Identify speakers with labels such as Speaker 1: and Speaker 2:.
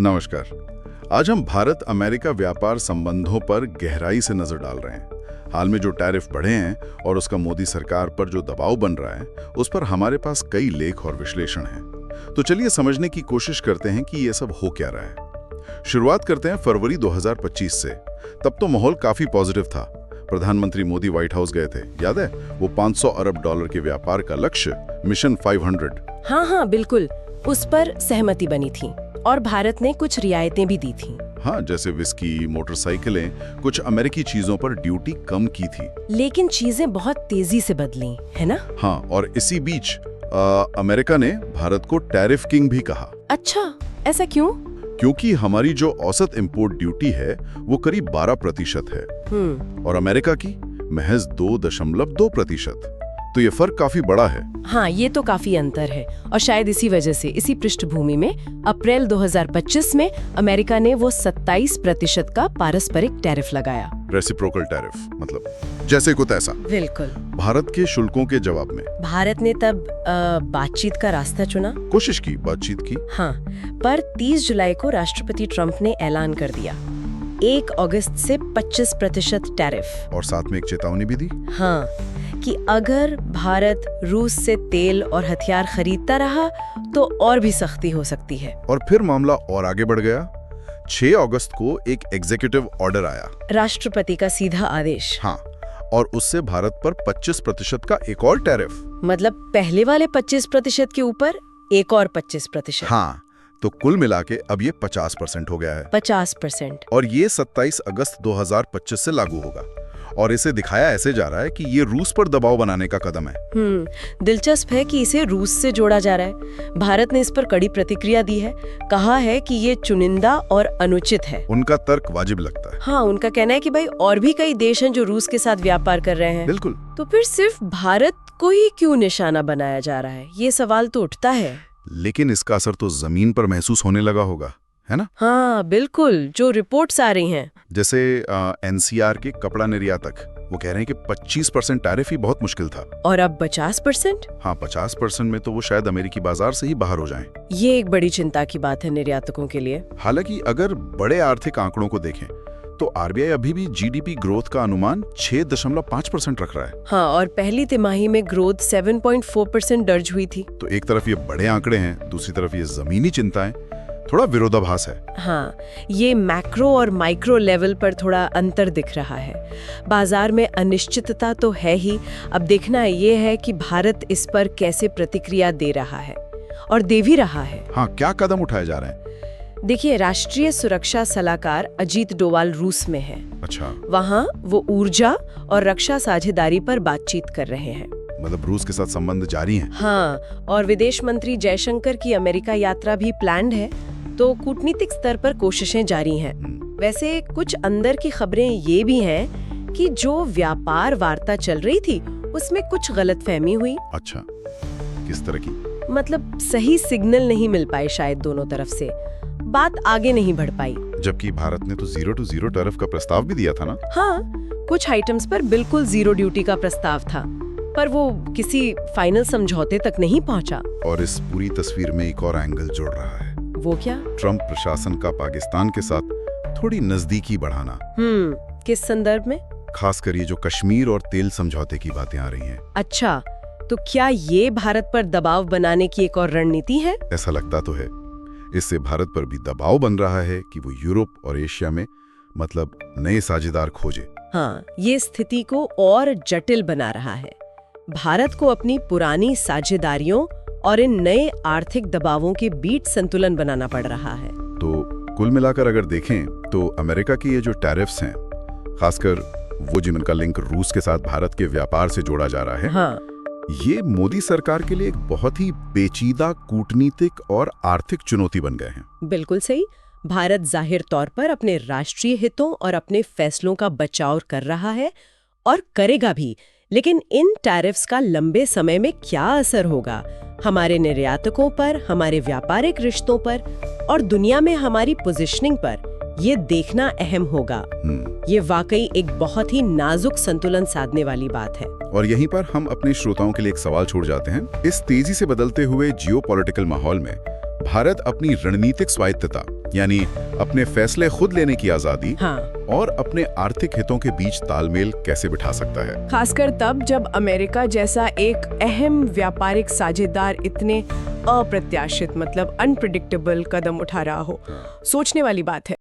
Speaker 1: नमस्कार। आज हम भारत अमेरिका व्यापार संबंधों पर गहराई से नजर डाल रहे हैं। हाल में जो टैरिफ बढ़े हैं और उसका मोदी सरकार पर जो दबाव बन रहा है, उस पर हमारे पास कई लेख और विश्लेषण हैं। तो चलिए समझने की कोशिश करते हैं कि ये सब हो क्या रहा है। शुरुआत करते हैं फरवरी 2025 से। तब तो माहौल काफी पॉजिटिव था। प्रधानमंत्री मोदी व्हाइट हाउस गए थे, याद है? वो $500 अरब के व्यापार का लक्ष्य, मिशन 500।
Speaker 2: हाँ, बिल्कुल। उस पर सहमति बनी थी और भारत ने कुछ रियायतें भी दी थी।
Speaker 1: हाँ, जैसे विस्की, मोटरसाइकिलें, कुछ अमेरिकी चीजों पर ड्यूटी कम की थी।
Speaker 2: लेकिन चीजें बहुत तेजी से बदली, है ना?
Speaker 1: हाँ, और इसी बीच अमेरिका ने भारत को टैरिफ किंग भी कहा।
Speaker 2: अच्छा, ऐसा क्यों?
Speaker 1: क्योंकि हमारी जो औसत इंपोर्ट ड्यूटी है वो करीब 12% है और अमेरिका की महज 2.2%। तो ये फर्क काफी बड़ा है।
Speaker 2: हाँ, ये तो काफी अंतर है और शायद इसी वजह से, इसी पृष्ठभूमि में अप्रैल 2025 में अमेरिका ने वो 27% का पारस्परिक टैरिफ लगाया।
Speaker 1: रेसिप्रोकल टैरिफ, मतलब जैसे को तैसा।
Speaker 2: बिल्कुल।
Speaker 1: भारत के शुल्कों के जवाब में
Speaker 2: भारत ने तब बातचीत का रास्ता चुना।
Speaker 1: कोशिश की, बातचीत की।
Speaker 2: हाँ, पर 30 जुलाई को राष्ट्रपति ट्रंप ने ऐलान कर दिया 1 अगस्त से 25% टैरिफ।
Speaker 1: और साथ में एक चेतावनी भी दी।
Speaker 2: हाँ, कि अगर भारत रूस से तेल और हथियार खरीदता रहा तो और भी सख्ती हो सकती है।
Speaker 1: और फिर मामला और आगे बढ़ गया। 6 अगस्त को एक एग्जीक्यूटिव ऑर्डर आया,
Speaker 2: राष्ट्रपति का सीधा आदेश।
Speaker 1: हाँ, और उससे भारत पर 25% का एक और टैरिफ।
Speaker 2: मतलब पहले वाले 25% के ऊपर एक और 25%।
Speaker 1: हाँ, तो कुल मिला के अब ये 50% हो गया है।
Speaker 2: 50%।
Speaker 1: और ये 27 अगस्त 2025 से लागू होगा। और इसे दिखाया ऐसे जा रहा है कि ये रूस पर दबाव बनाने का कदम है।
Speaker 2: दिलचस्प है कि इसे रूस से जोड़ा जा रहा है। भारत ने इस पर कड़ी प्रतिक्रिया दी है, कहा है कि ये चुनिंदा और अनुचित है।
Speaker 1: उनका तर्क वाजिब लगता है।
Speaker 2: हाँ, उनका कहना है कि भाई और भी कई देश हैं जो रूस के साथ व्यापार कर रहे हैं।
Speaker 1: बिल्कुल।
Speaker 2: तो फिर सिर्फ भारत को ही क्यों निशाना बनाया जा रहा है, ये सवाल तो उठता है।
Speaker 1: लेकिन इसका असर तो जमीन पर महसूस होने लगा होगा, है ना?
Speaker 2: हाँ बिल्कुल, जो रिपोर्ट्स आ रही हैं,
Speaker 1: जैसे एनसीआर के कपड़ा निर्यातक, वो कह रहे हैं कि 25% टैरिफ ही बहुत मुश्किल था।
Speaker 2: और अब 50%?
Speaker 1: हाँ, 50% में तो वो शायद अमेरिकी बाजार से ही बाहर हो जाएं।
Speaker 2: ये एक बड़ी चिंता की बात है निर्यातकों के लिए।
Speaker 1: हालांकि अगर बड़े आर्थिक आंकड़ों को देखें तो आरबीआई अभी भी जीडीपी ग्रोथ का अनुमान 6.5% रख रहा है।
Speaker 2: हाँ, और पहली तिमाही में ग्रोथ 7.4% दर्ज हुई थी।
Speaker 1: तो एक तरफ ये बड़े आंकड़े हैं, दूसरी तरफ ये जमीनी चिंताएं, थोड़ा विरोधाभास है।
Speaker 2: हाँ, ये मैक्रो और माइक्रो लेवल पर थोड़ा अंतर दिख रहा है। बाजार में अनिश्चितता तो है ही, अब देखना ये है कि भारत इस पर कैसे प्रतिक्रिया दे रहा है, और दे भी रहा है।
Speaker 1: हाँ, क्या कदम उठाए जा रहे हैं?
Speaker 2: देखिए, राष्ट्रीय सुरक्षा सलाहकार अजीत डोवाल रूस में है।
Speaker 1: अच्छा।
Speaker 2: वहाँ वो ऊर्जा और रक्षा साझेदारी पर बातचीत कर रहे हैं।
Speaker 1: मतलब रूस के साथ संबंध जारी हैं।
Speaker 2: हाँ, और विदेश मंत्री जयशंकर की अमेरिका यात्रा भी प्लान्ड है, तो कूटनीतिक स्तर पर कोशिशें जारी हैं। वैसे कुछ अंदर की खबरें ये भी हैं कि जो व्यापार वार्ता चल रही थी उसमें कुछ गलतफहमी हुई।
Speaker 1: अच्छा, किस तरह की?
Speaker 2: मतलब सही सिग्नल नहीं मिल पाए शायद दोनों तरफ से, बात आगे नहीं बढ़ पाई।
Speaker 1: जबकि भारत ने तो 0 टैरिफ का प्रस्ताव भी दिया था ना?
Speaker 2: हाँ, कुछ आइटम्स पर बिल्कुल 0 ड्यूटी का प्रस्ताव था, पर वो किसी फाइनल समझौते तक नहीं पहुंचा।
Speaker 1: और इस पूरी तस्वीर में एक और एंगल जुड़ रहा है।
Speaker 2: वो क्या?
Speaker 1: ट्रंप प्रशासन का पाकिस्तान के साथ थोड़ी नजदीकी बढ़ाना।
Speaker 2: किस संदर्भ में?
Speaker 1: खासकर ये जो कश्मीर और तेल समझौते की बातें आ रही हैं।
Speaker 2: अच्छा, तो क्या ये भारत पर दबाव बनाने की एक और रणनीति है?
Speaker 1: ऐसा लगता तो है। इससे भारत पर भी दबाव बन रहा है कि वो यूरोप और एशिया में मतलब नए साझेदार खोजे।
Speaker 2: हाँ, ये स्थिति को और जटिल बना रहा है। भारत को अपनी पुरानी साझेदारियों और इन नए आर्थिक दबावों के बीच संतुलन बनाना पड़ रहा है।
Speaker 1: तो कुल मिलाकर अगर देखें तो अमेरिका की ये जो टैरिफ्स हैं, खासकर वो जिनका लिंक रूस के साथ भारत के व्यापार से जोड़ा जा रहा है,
Speaker 2: हाँ,
Speaker 1: ये मोदी सरकार के लिए एक बहुत ही पेचीदा कूटनीतिक और आर्थिक चुनौती बन गए हैं।
Speaker 2: बिल्कुल सही। भारत जाहिर तौर पर अपने राष्ट्रीय हितों और अपने फैसलों का बचाव कर रहा है और करेगा भी, लेकिन इन टैरिफ्स का लंबे समय में क्या असर होगा हमारे निर्यातकों पर, हमारे व्यापारिक रिश्तों पर और दुनिया में हमारी पोजीशनिंग पर, ये देखना अहम होगा। ये वाकई एक बहुत ही नाजुक संतुलन साधने वाली बात है।
Speaker 1: और यहीं पर हम अपने श्रोताओं के लिए एक सवाल छोड़ जाते हैं। इस तेजी से बदलते हुए जियोपॉलिटिकल माहौल में भारत अपनी रणनीतिक स्वायत्तता यानी अपने फैसले खुद लेने की आजादी
Speaker 2: हाँ,
Speaker 1: और अपने आर्थिक हितों के बीच तालमेल कैसे बिठा सकता है।
Speaker 2: खासकर तब जब अमेरिका जैसा एक अहम व्यापारिक साझेदार इतने अप्रत्याशित मतलब अनप्रिडिक्टेबल कदम उठा रहा हो। सोचने वाली बात है।